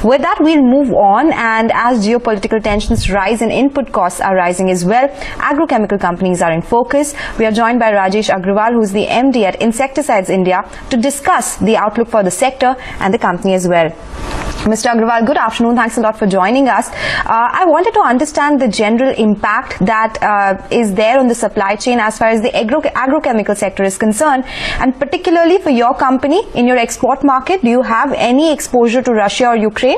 With that, we'll move on, and as geopolitical tensions rise and input costs are rising as well, agrochemical companies are in focus. We are joined by Rajesh Aggarwal, who's the MD at Insecticides India, to discuss the outlook for the sector and the company as well. Mr. Aggarwal, good afternoon. Thanks a lot for joining us. I wanted to understand the general impact that is there on the supply chain as far as the agrochemical sector is concerned, and particularly for your company in your export market. Do you have any exposure to Russia or Ukraine?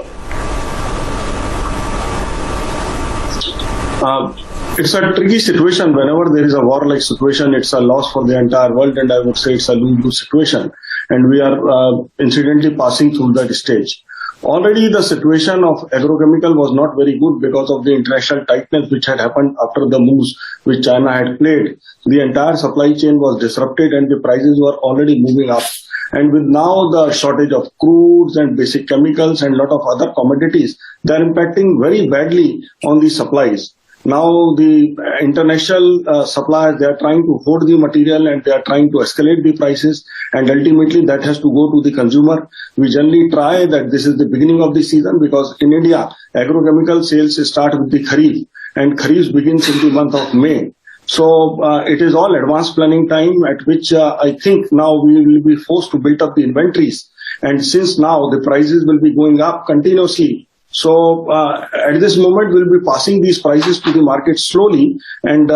It's a tricky situation. Whenever there is a war-like situation, it's a loss for the entire world, and I would say it's a lose-lose situation. And we are incidentally passing through that stage. Already the situation of agrochemical was not very good because of the international tightness which had happened after the moves which China had played. The entire supply chain was disrupted and the prices were already moving up. And with now the shortage of crudes and basic chemicals and lot of other commodities, they are impacting very badly on the supplies. Now the international suppliers, they are trying to hoard the material and they are trying to escalate the prices, and ultimately that has to go to the consumer. We generally try that this is the beginning of the season, because in India, agrochemical sales start with the Kharif, and Kharif begins in the month of May. So it is all advanced planning time, at which I think now we will be forced to build up the inventories. And since now the prices will be going up continuously, so at this moment we'll be passing these prices to the market slowly, and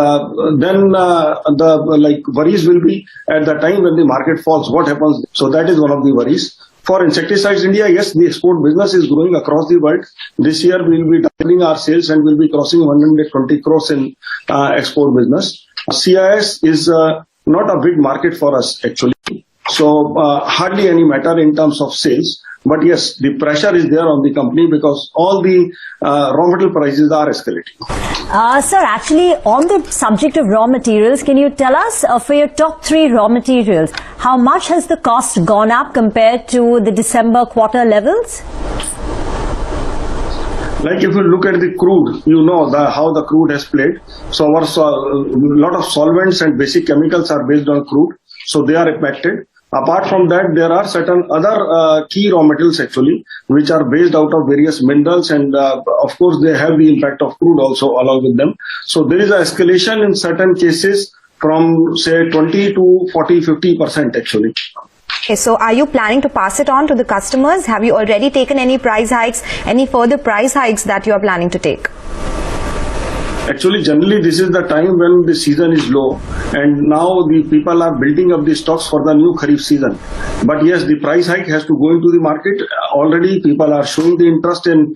then the worries will be at the time when the market falls, what happens. So that is one of the worries. For Insecticides India, yes, the export business is growing across the world. This year we will be doubling our sales and we'll be crossing 120 crores in export business. CIS is not a big market for us actually. So hardly any matter in terms of sales. But yes, the pressure is there on the company because all the raw material prices are escalating. Sir, actually, on the subject of raw materials, can you tell us for your top 3 raw materials, how much has the cost gone up compared to the December quarter levels? Like if you look at the crude, you know how the crude has played. So a lot of solvents and basic chemicals are based on crude, so they are impacted. Apart from that, there are certain other key raw materials actually, which are based out of various minerals, and of course they have the impact of crude also along with them. So there is an escalation in certain cases from say 20 to 40-50% actually. Okay, so are you planning to pass it on to the customers? Have you already taken any price hikes, any further price hikes that you are planning to take? Actually, generally this is the time when the season is low, and now the people are building up the stocks for the new Kharif season. But yes, the price hike has to go into the market. Already people are showing the interest in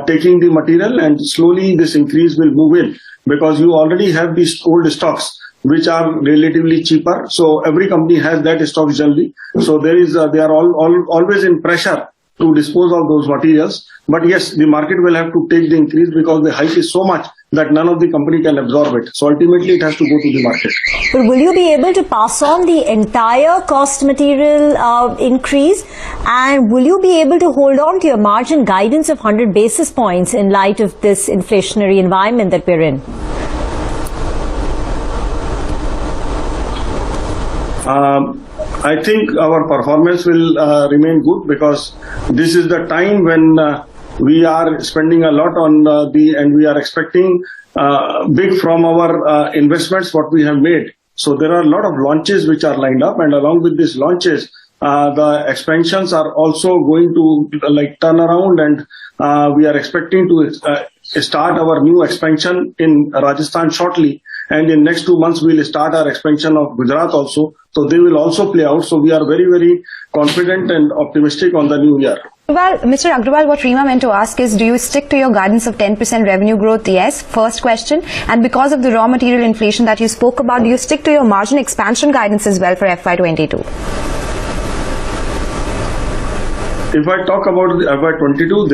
taking the material, and slowly this increase will move in, because you already have these old stocks which are relatively cheaper. So every company has that stock generally. So there is they are always in pressure to dispose of those materials. But yes, the market will have to take the increase because the hike is so much that none of the company can absorb it. So ultimately it has to go to the market. But will you be able to pass on the entire cost material increase? And will you be able to hold on to your margin guidance of 100 basis points in light of this inflationary environment that we're in? I think our performance will remain good, because this is the time when we are spending a lot on and we are expecting big from our investments what we have made. So there are a lot of launches which are lined up, and along with these launches, the expansions are also going to turn around, and we are expecting to start our new expansion in Rajasthan shortly. And in next 2 months, we will start our expansion of Gujarat also. So they will also play out. So we are very, very confident and optimistic on the new year. Well, Mr. Aggarwal, what Reema meant to ask is, do you stick to your guidance of 10% revenue growth? Yes, first question. And because of the raw material inflation that you spoke about, do you stick to your margin expansion guidance as well for FY22? If I talk about the FY22,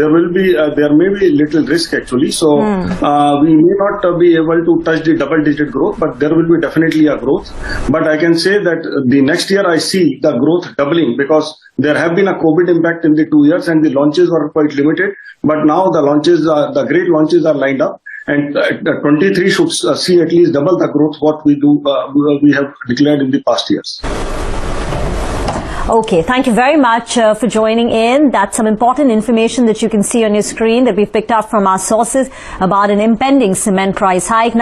there may be little risk actually. So we may not be able to touch the double-digit growth, but there will be definitely a growth. But I can say that the next year I see the growth doubling, because there have been a COVID impact in the 2 years and the launches were quite limited. But now the launches, the great launches are lined up, and 23 should see at least double the growth what we have declared in the past years. Okay, thank you very much for joining in. That's some important information that you can see on your screen that we've picked up from our sources about an impending cement price hike.